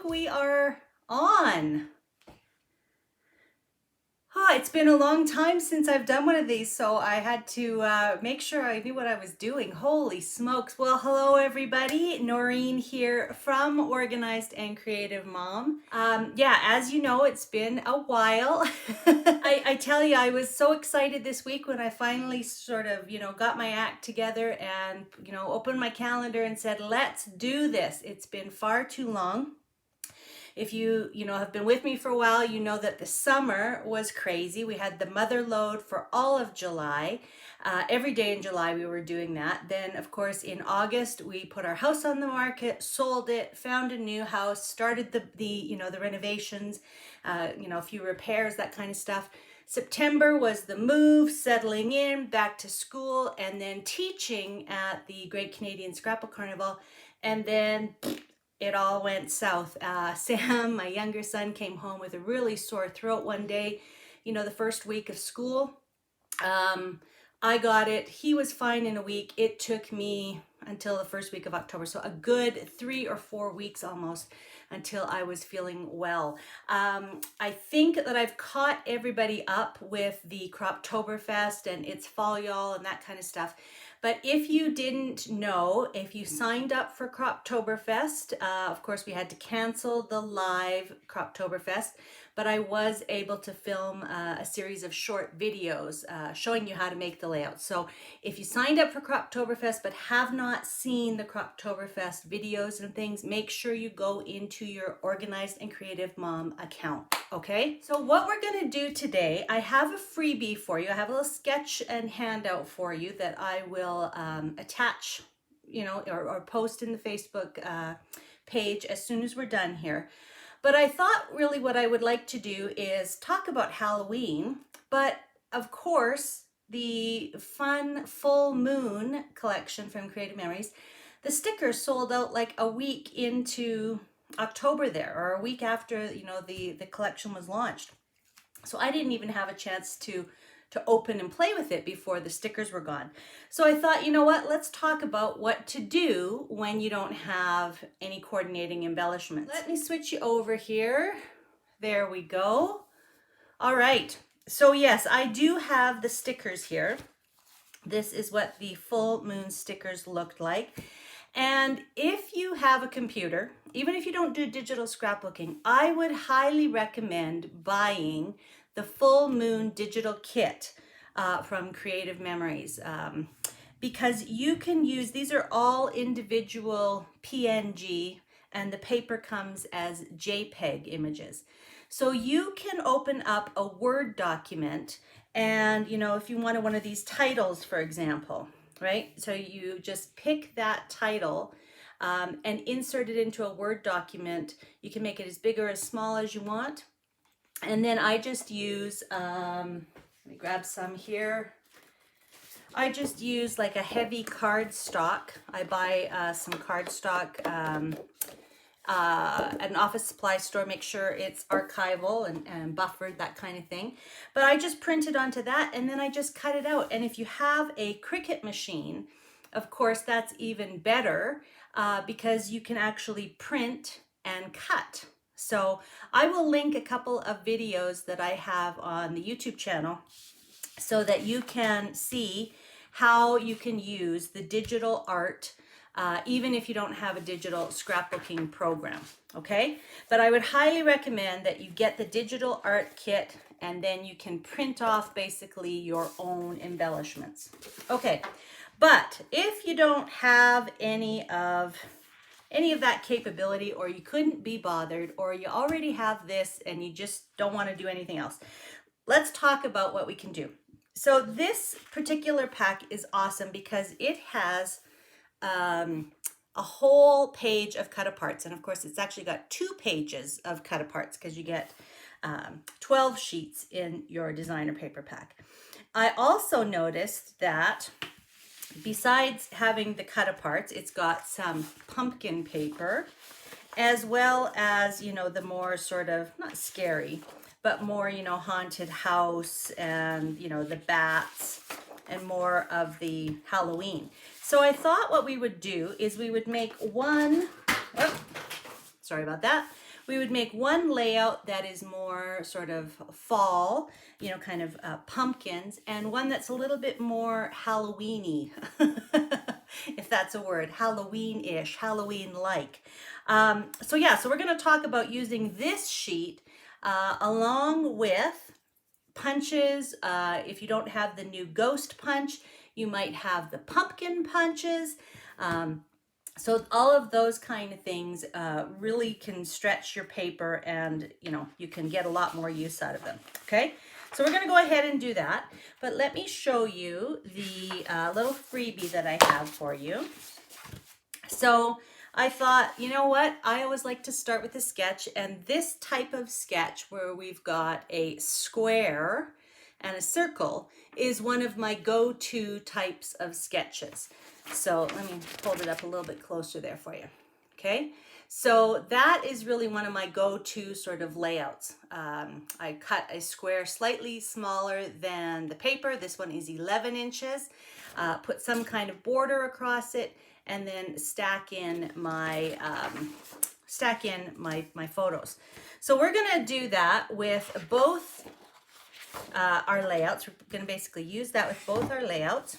think we are on. It's been a long time since I've done one of these, so I had to make sure I knew what I was doing. Holy smokes. Well, hello everybody. Noreen here from Organized and Creative Mom. Yeah, as you know, it's been a while. I tell you, I was so excited this week when I finally sort of, got my act together and, opened my calendar and said, let's do this. It's been far too long. If you have been with me for a while, you know that the summer was crazy. We had the mother load for all of July. Every day in July we were doing that. Then of course in August we put our house on the market, sold it, found a new house, started the renovations, a few repairs, that kind of stuff. September was the move, settling in, back to school, and then teaching at the Great Canadian Scrapbook Carnival, and then it all went south. Sam, my younger son, came home with a really sore throat one day, the first week of school. I got it. He was fine in a week. It took me until the first week of October, so a good 3 or 4 weeks almost until I was feeling well. I think that I've caught everybody up with the Croptoberfest and It's Fall Y'all and that kind of stuff. But if you didn't know, if you signed up for Croptoberfest, of course we had to cancel the live Croptoberfest, but I was able to film a series of short videos showing you how to make the layout. So if you signed up for Croptoberfest but have not seen the Croptoberfest videos and things, make sure you go into your Organized and Creative Mom account, okay? So what we're gonna do today, I have a freebie for you. I have a little sketch and handout for you that I will attach, or post in the Facebook page as soon as we're done here. But I thought really what I would like to do is talk about Halloween, but of course, the fun full moon collection from Creative Memories, the stickers sold out like a week into October there, or a week after, the collection was launched. So I didn't even have a chance to open and play with it before the stickers were gone. So I thought, let's talk about what to do when you don't have any coordinating embellishments. Let me switch you over here. There we go. All right. So yes, I do have the stickers here. This is what the full moon stickers looked like. And if you have a computer, even if you don't do digital scrapbooking, I would highly recommend buying the full moon digital kit from Creative Memories, because you can use, these are all individual PNG and the paper comes as JPEG images. So you can open up a Word document and, if you wanted one of these titles, for example, right? So you just pick that title and insert it into a Word document. You can make it as big or as small as you want. And then I just use, let me grab some here. I just use like a heavy cardstock. I buy some cardstock at an office supply store, make sure it's archival and buffered, that kind of thing. But I just print it onto that and then I just cut it out. And if you have a Cricut machine, of course, that's even better because you can actually print and cut. So I will link a couple of videos that I have on the YouTube channel so that you can see how you can use the digital art even if you don't have a digital scrapbooking program, okay? But I would highly recommend that you get the digital art kit and then you can print off basically your own embellishments. Okay, but if you don't have any of that capability, or you couldn't be bothered, or you already have this and you just don't want to do anything else, let's talk about what we can do. So this particular pack is awesome because it has a whole page of cut aparts, and of course it's actually got 2 pages of cut aparts because you get 12 sheets in your designer paper pack. I also noticed that besides having the cut aparts, it's got some pumpkin paper, as well as, the more sort of, not scary, but more, haunted house and, the bats and more of the Halloween. So I thought what we would do is we would make one, sorry about that. we would make one layout that is more sort of fall, you know, kind of pumpkins, and one that's a little bit more Halloween-y, if that's a word, Halloween-ish, Halloween-like. So yeah, so we're going to talk about using this sheet along with punches. If you don't have the new ghost punch, you might have the pumpkin punches. So all of those kind of things really can stretch your paper, and you know, you can get a lot more use out of them. Okay, so we're going to go ahead and do that, but let me show you the little freebie that I have for you. So I thought, you know what, I always like to start with a sketch, and this type of sketch where we've got a square and a circle is one of my go-to types of sketches. So let me hold it up a little bit closer there for you. Okay, so that is really one of my go-to sort of layouts. I cut a square slightly smaller than the paper. This one is 11 inches. Put some kind of border across it, and then stack in my my photos. So we're gonna do that with both our layouts. We're gonna basically use that with both our layouts.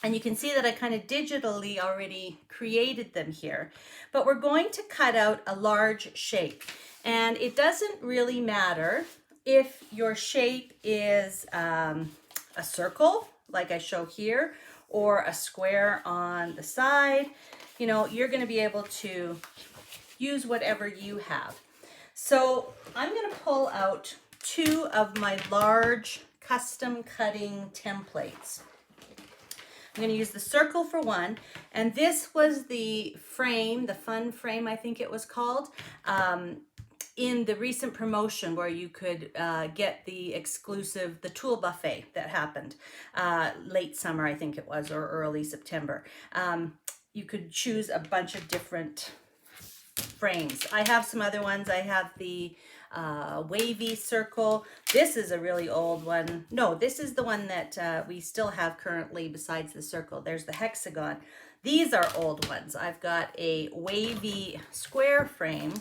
And you can see that I kind of digitally already created them here. But we're going to cut out a large shape. And it doesn't really matter if your shape is a circle, like I show here, or a square on the side. You know, you're going to be able to use whatever you have. So I'm going to pull out 2 of my large custom cutting templates. I'm going to use the circle for one, and this was the frame, the fun frame I think it was called, in the recent promotion where you could get the exclusive, the tool buffet that happened late summer, I think it was, or early September. You could choose a bunch of different frames. I have some other ones. I have the wavy circle. This is a really old one. No, this is the one that we still have currently besides the circle. There's the hexagon. These are old ones. I've got a wavy square frame,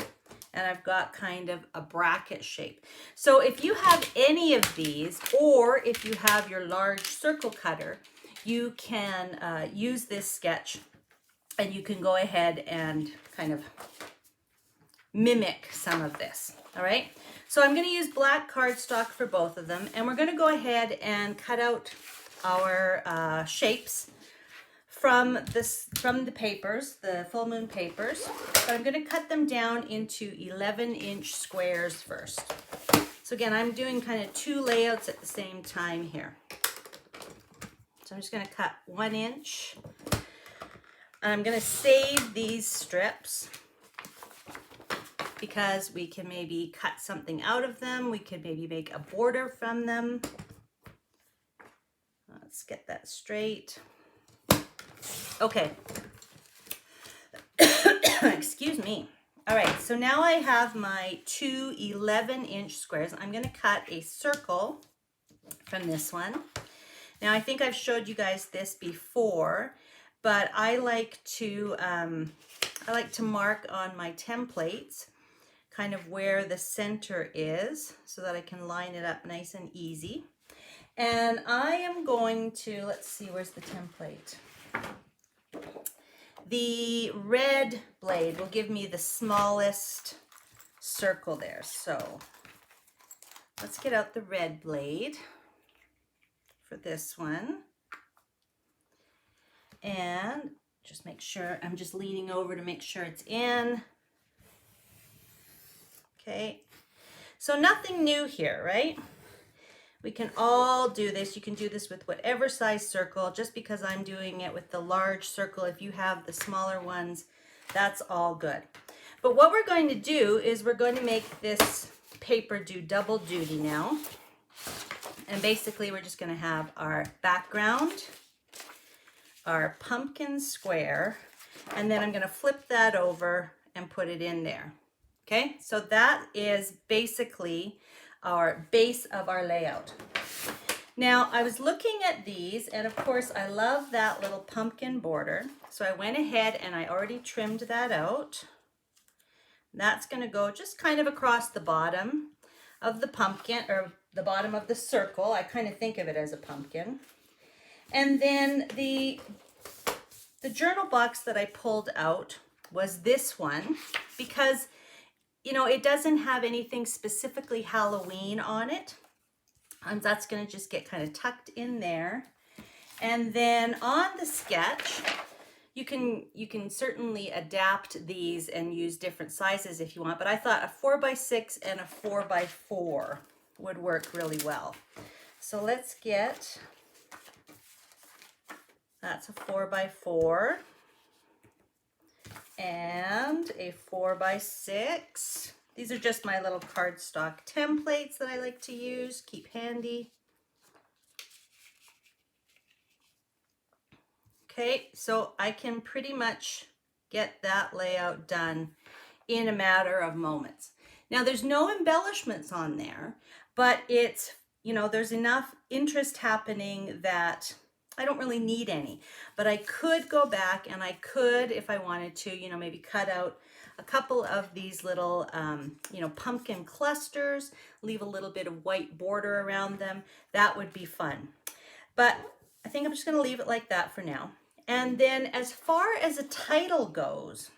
and I've got kind of a bracket shape. So if you have any of these, or if you have your large circle cutter, you can use this sketch, and you can go ahead and kind of mimic some of this. All right, so I'm going to use black cardstock for both of them, and we're going to go ahead and cut out our shapes from the papers, the full moon papers. But I'm going to cut them down into 11-inch squares first. So again, I'm doing kind of 2 layouts at the same time here. So I'm just going to cut 1 inch. I'm going to save these strips because we can maybe cut something out of them. We could maybe make a border from them. Let's get that straight. Okay. Excuse me. All right, so now I have my 2 11-inch squares. I'm going to cut a circle from this one. Now, I think I've showed you guys this before, but I like to mark on my templates kind of where the center is so that I can line it up nice and easy. And I am going to, let's see, where's the template? The red blade will give me the smallest circle there. So let's get out the red blade for this one. And just make sure, I'm just leaning over to make sure it's in. Okay, so nothing new here, right? We can all do this. You can do this with whatever size circle. Just because I'm doing it with the large circle, if you have the smaller ones, that's all good. But what we're going to do is we're going to make this paper do double duty now. And basically we're just going to have our background, our pumpkin square, and then I'm going to flip that over and put it in there. Okay, so that is basically our base of our layout. Now, I was looking at these, and of course, I love that little pumpkin border. So I went ahead and I already trimmed that out. That's going to go just kind of across the bottom of the pumpkin, or the bottom of the circle. I kind of think of it as a pumpkin. And then the journal box that I pulled out was this one, because, you know, it doesn't have anything specifically Halloween on it. And that's going to just get kind of tucked in there. And then on the sketch, you can certainly adapt these and use different sizes if you want, but I thought a 4x6 and a 4x4 would work really well. So let's get, that's a 4x4 and a 4x6. These are just my little cardstock templates that I like to use, keep handy. Okay, so I can pretty much get that layout done in a matter of moments. Now there's no embellishments on there, but it's, you know, there's enough interest happening that I don't really need any. But I could go back and I could, if I wanted to, you know, maybe cut out a couple of these little, you know, pumpkin clusters, leave a little bit of white border around them. That would be fun. But I think I'm just going to leave it like that for now. And then as far as a title goes,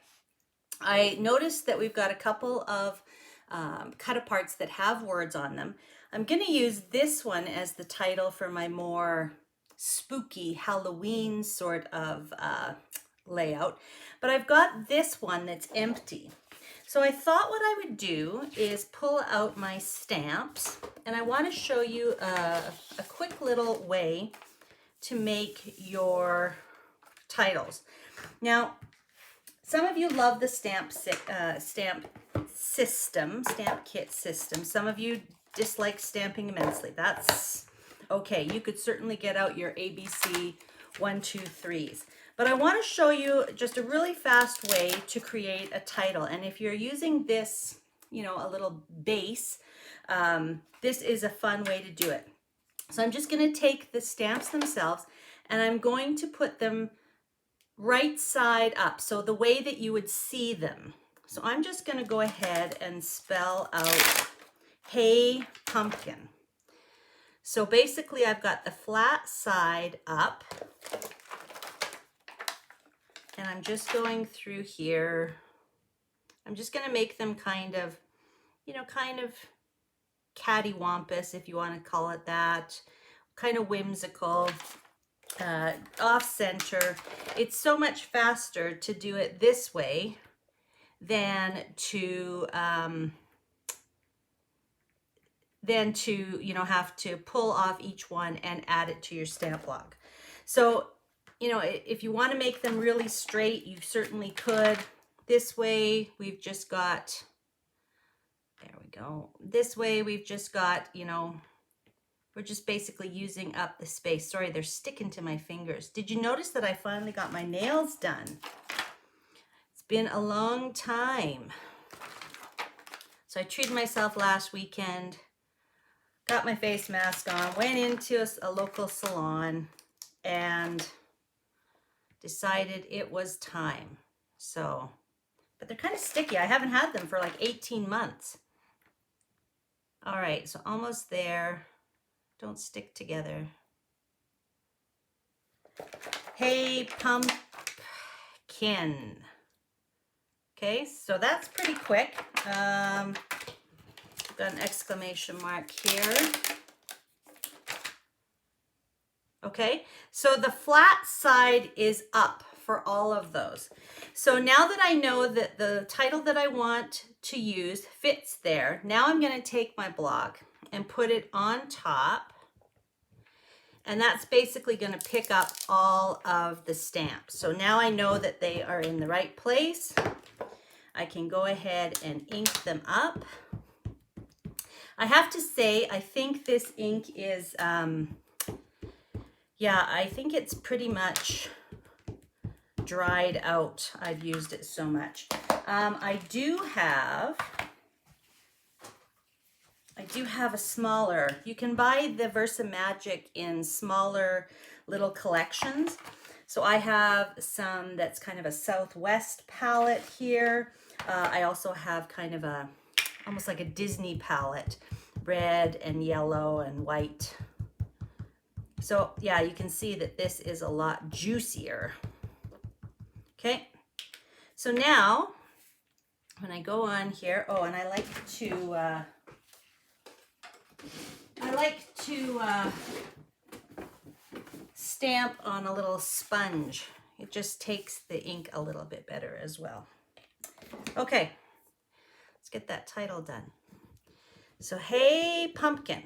I noticed that we've got a couple of cut aparts that have words on them. I'm going to use this one as the title for my more spooky Halloween sort of layout, but I've got this one that's empty. So I thought what I would do is pull out my stamps, and I want to show you a quick little way to make your titles. Now, some of you love the stamp kit system. Some of you dislike stamping immensely. That's okay. You could certainly get out your ABC 1, 2, 3s. But I want to show you just a really fast way to create a title. And if you're using this, you know, a little base, this is a fun way to do it. So I'm just going to take the stamps themselves and I'm going to put them right side up, so the way that you would see them. So I'm just going to go ahead and spell out Hey Pumpkin. So basically I've got the flat side up, and I'm just going through here. I'm just going to make them kind of, you know, kind of cattywampus, if you want to call it that, kind of whimsical. Off center. It's so much faster to do it this way than to you know, have to pull off each one and add it to your stamp log. So, you know, if you want to make them really straight, you certainly could. This way we've just got, there we go. This way we've just got, you know, we're just basically using up the space. Sorry, they're sticking to my fingers. Did you notice that I finally got my nails done? It's been a long time. So I treated myself last weekend, got my face mask on, went into a local salon and decided it was time. So, but they're kind of sticky. I haven't had them for like 18 months. All right, so almost there. Don't stick together. Hey Pumpkin. Okay, so that's pretty quick. Got an exclamation mark here. Okay, so the flat side is up for all of those. So now that I know that the title that I want to use fits there, now I'm going to take my block and put it on top, and that's basically going to pick up all of the stamps. So now I know that they are in the right place. I can go ahead and ink them up. I have to say, I think this ink is, yeah, I think it's pretty much dried out. I've used it so much. I do have a smaller, you can buy the Versa Magic in smaller little collections. So I have some that's kind of a Southwest palette here. I also have kind of almost like a Disney palette, red and yellow and white. So yeah, you can see that this is a lot juicier. Okay, so now when I go on here, oh, and I like to stamp on a little sponge. It just takes the ink a little bit better as well. Okay, let's get that title done. So, hey, pumpkin.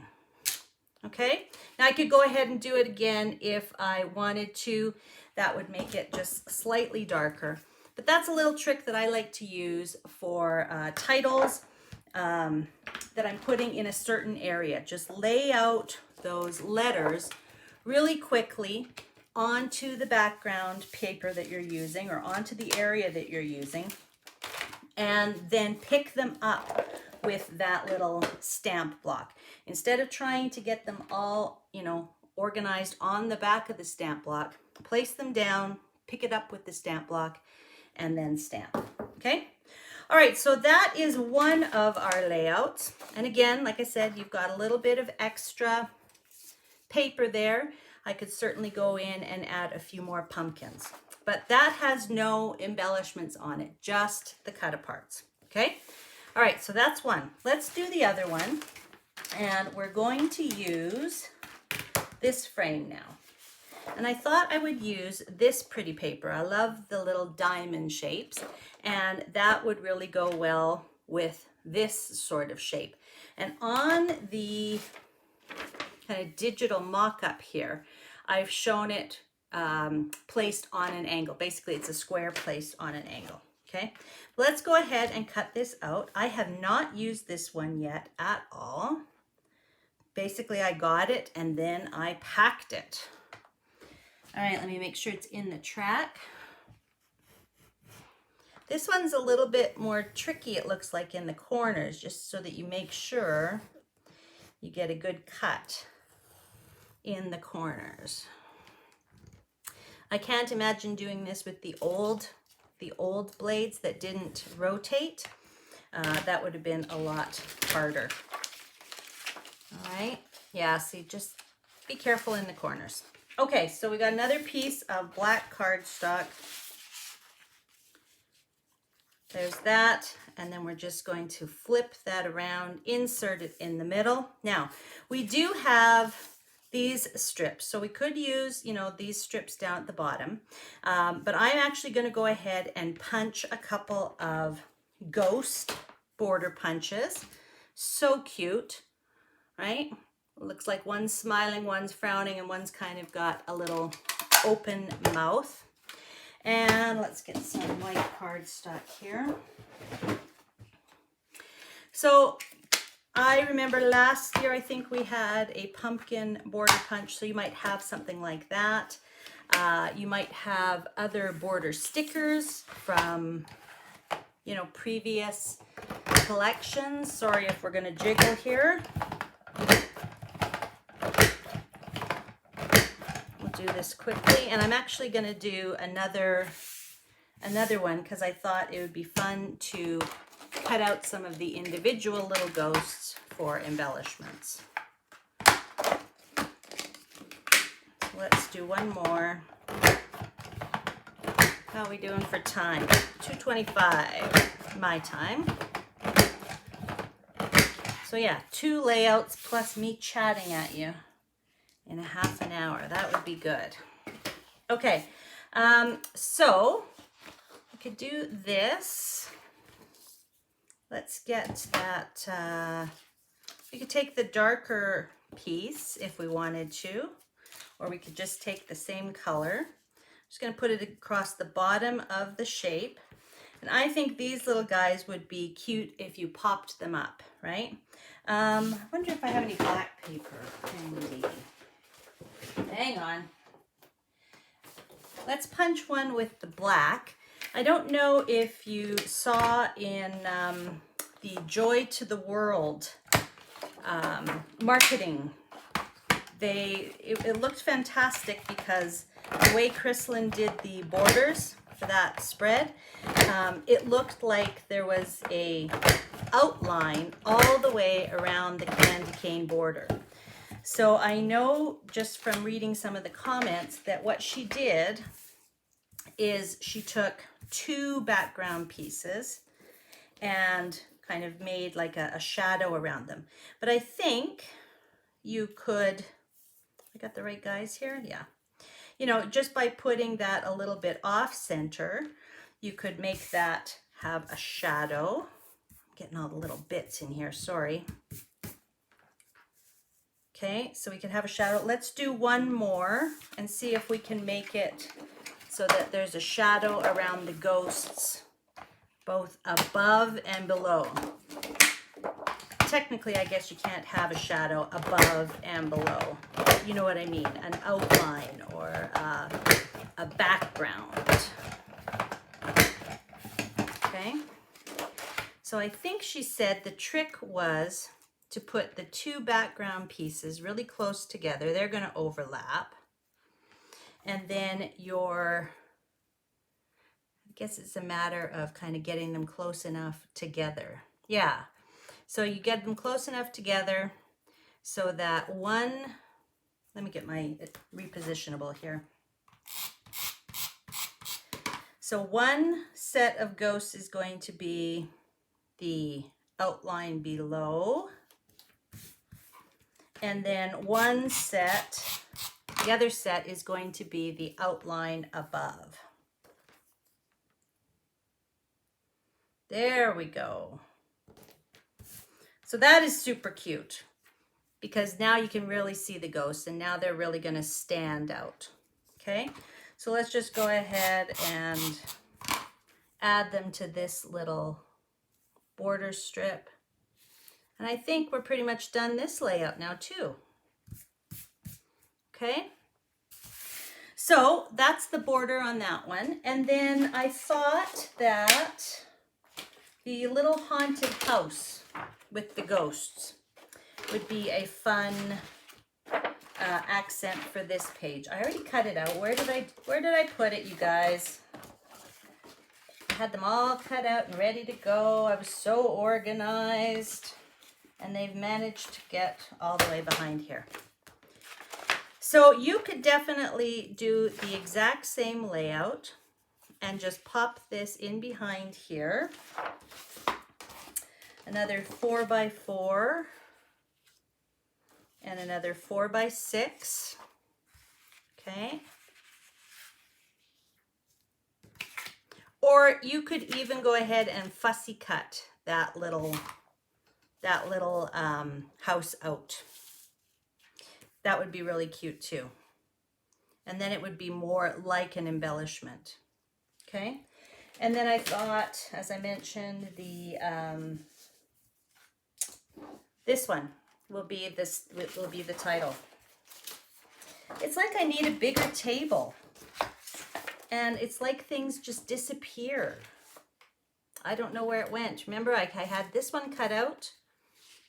Okay, now I could go ahead and do it again if I wanted to. That would make it just slightly darker. But that's a little trick that I like to use for titles that I'm putting in a certain area. Just lay out those letters really quickly onto the background paper that you're using or onto the area that you're using, and then pick them up with that little stamp block. Instead of trying to get them all, you know, organized on the back of the stamp block, place them down, pick it up with the stamp block, and then stamp. Okay? All right, so that is one of our layouts. And again, like I said, you've got a little bit of extra paper there. I could certainly go in and add a few more pumpkins. But that has no embellishments on it, just the cut aparts. Okay? All right, so that's one. Let's do the other one. And we're going to use this frame now. And I thought I would use this pretty paper. I love the little diamond shapes, and that would really go well with this sort of shape. And on the kind of digital mock-up here, I've shown it placed on an angle. Basically, it's a square placed on an angle. Okay, let's go ahead and cut this out. I have not used this one yet at all. Basically, I got it and then I packed it. All right, let me make sure it's in the track. This one's a little bit more tricky, it looks like, in the corners, just so that you make sure you get a good cut in the corners. I can't imagine doing this with the old blades that didn't rotate. That would have been a lot harder. All right, yeah, see, just be careful in the corners. Okay, so we got another piece of black cardstock. There's that, and then we're just going to flip that around, insert it in the middle. Now, we do have these strips, so we could use, you know, these strips down at the bottom, but I'm actually going to go ahead and punch a couple of ghost border punches. So cute, right? Looks like one's smiling, one's frowning, and one's kind of got a little open mouth. And let's get some white cardstock here. So I remember last year, I think we had a pumpkin border punch, so you might have something like that. You might have other border stickers from, you know, previous collections. Sorry if we're going to jiggle here. We'll do this quickly, and I'm actually going to do another one because I thought it would be fun to cut out some of the individual little ghosts for embellishments. Let's do one more. How are we doing for time? 2:25 my time. So yeah, 2 layouts plus me chatting at you in a half an hour. That would be good. Okay, so we could do this. Let's get that, we could take the darker piece if we wanted to, or we could just take the same color. I'm just going to put it across the bottom of the shape. And I think these little guys would be cute if you popped them up, right? I wonder if I have any black paper handy. Hang on. Let's punch one with the black. I don't know if you saw in the Joy to the World marketing, it looked fantastic because the way Chrislyn did the borders, for that spread, it looked like there was a outline all the way around the candy cane border. So I know just from reading some of the comments that what she did is she took 2 background pieces and kind of made like a shadow around them. But I think you could, I got the right guys here? Yeah. You know, just by putting that a little bit off center, you could make that have a shadow. I'm getting all the little bits in here, sorry. Okay, so we can have a shadow. Let's do one more and see if we can make it so that there's a shadow around the ghosts, both above and below. Technically, I guess you can't have a shadow above and below. You know what I mean? An outline or a background. Okay. So I think she said the trick was to put the 2 background pieces really close together. They're going to overlap. And then I guess it's a matter of kind of getting them close enough together. Yeah. So you get them close enough together so that one, let me get my repositionable here. So one set of ghosts is going to be the outline below. And then one set, the other set is going to be the outline above. There we go. So that is super cute because now you can really see the ghosts and now they're really going to stand out. Okay, so let's just go ahead and add them to this little border strip. And I think we're pretty much done this layout now too. Okay, so that's the border on that one. And then I thought that the little haunted house with the ghosts would be a fun accent for this page. I already cut it out. Where did I put it, you guys? I had them all cut out and ready to go. I was so organized, and they've managed to get all the way behind here. So you could definitely do the exact same layout and just pop this in behind here. Another 4x4 and another 4x6. Okay. Or you could even go ahead and fussy cut that little house out. That would be really cute too. And then it would be more like an embellishment. Okay. And then I thought, as I mentioned, this one will be the title. It's like I need a bigger table. And it's like things just disappear. I don't know where it went. Remember, I had this one cut out.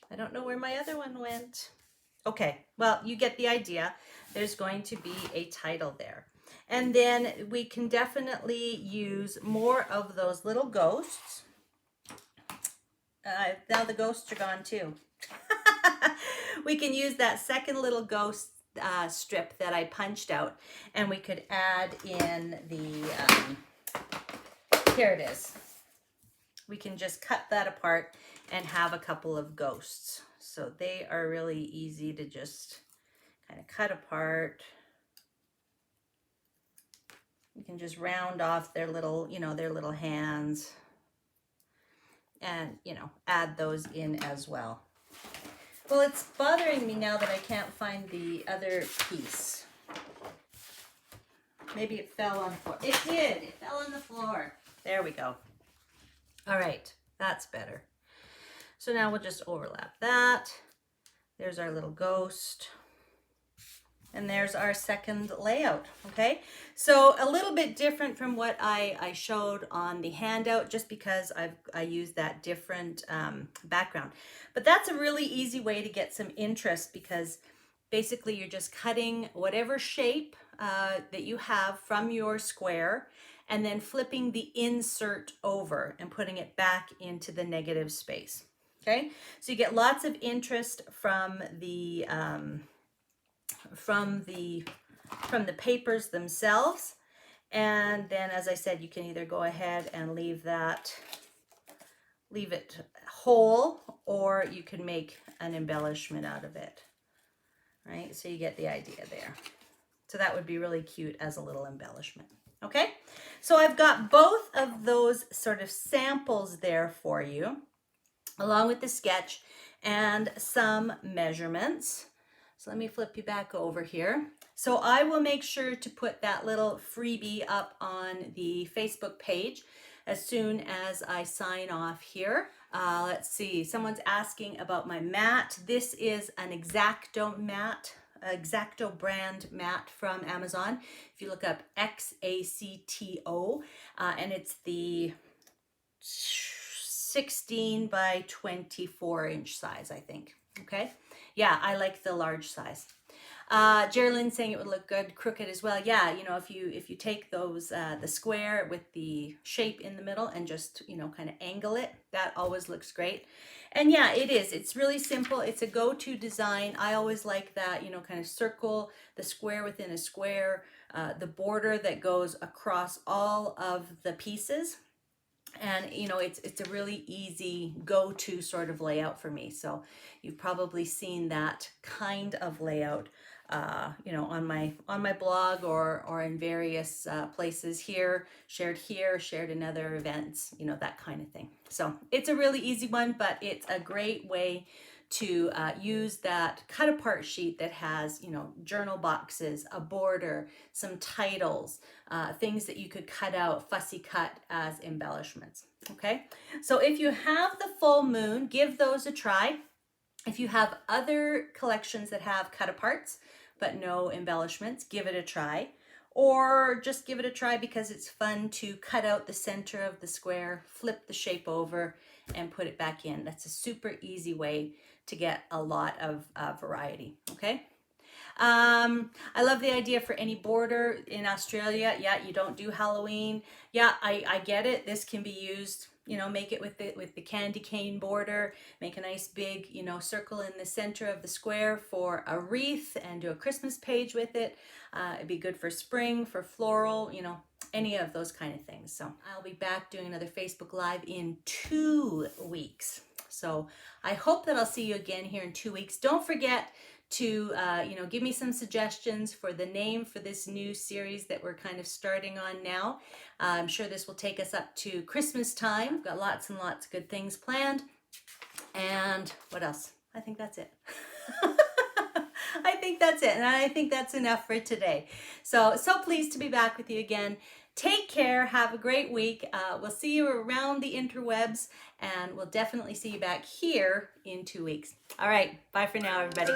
I don't know where my other one went. Okay, well, you get the idea. There's going to be a title there. And then we can definitely use more of those little ghosts. Now the ghosts are gone too. We can use that second little ghost strip that I punched out, and we could add in the, here it is. We can just cut that apart and have a couple of ghosts. So they are really easy to just kind of cut apart. You can just round off their little, their little hands and, add those in as well. Well, it's bothering me now that I can't find the other piece. Maybe it fell on the floor. It did. It fell on the floor. There we go. All right. That's better. So now we'll just overlap that. There's our little ghost. And there's our second layout, okay? So a little bit different from what I showed on the handout, just because I used that different background. But that's a really easy way to get some interest, because basically you're just cutting whatever shape that you have from your square, and then flipping the insert over and putting it back into the negative space. Okay, so you get lots of interest from the papers themselves. And then, as I said, you can either go ahead and leave it whole, or you can make an embellishment out of it, right? So you get the idea there. So that would be really cute as a little embellishment. Okay, so I've got both of those sort of samples there for you, along with the sketch and some measurements. So let me flip you back over here. So I will make sure to put that little freebie up on the Facebook page as soon as I sign off here. Let's see, someone's asking about my mat. This is an X-Acto mat, X-Acto brand mat from Amazon. If you look up X-A-C-T-O, and it's the 16 by 24 inch size, I think. Okay, yeah, I like the large size. Geraldine saying it would look good crooked as well. Yeah, you know, if you take those the square with the shape in the middle and just, you know, kind of angle it, that always looks great. And yeah, it is. It's really simple. It's a go-to design. I always like that, you know, kind of circle, the square within a square, the border that goes across all of the pieces. And, you know, it's a really easy go-to sort of layout for me. So you've probably seen that kind of layout, you know, on my blog or in various places here, shared in other events, you know, that kind of thing. So it's a really easy one, but it's a great way to use that cut apart sheet that has, you know, journal boxes, a border, some titles, things that you could cut out, fussy cut as embellishments. Okay, so if you have the full moon, give those a try. If you have other collections that have cut aparts but no embellishments, give it a try. Or just give it a try because it's fun to cut out the center of the square, flip the shape over, and put it back in. That's a super easy way to get a lot of variety, okay? I love the idea for any border in Australia. Yeah, you don't do Halloween. Yeah, I get it. This can be used, you know, make it with the candy cane border, make a nice big, you know, circle in the center of the square for a wreath and do a Christmas page with it. It'd be good for spring, for floral, you know, any of those kind of things. So I'll be back doing another Facebook Live in 2 weeks. So I hope that I'll see you again here in 2 weeks. Don't forget to, you know, give me some suggestions for the name for this new series that we're kind of starting on now. I'm sure this will take us up to Christmas time. We've got lots and lots of good things planned. And what else? I think that's it. I think that's it. And I think that's enough for today. So pleased to be back with you again. Take care. Have a great week. We'll see you around the interwebs, and we'll definitely see you back here in 2 weeks. All right. Bye for now, everybody.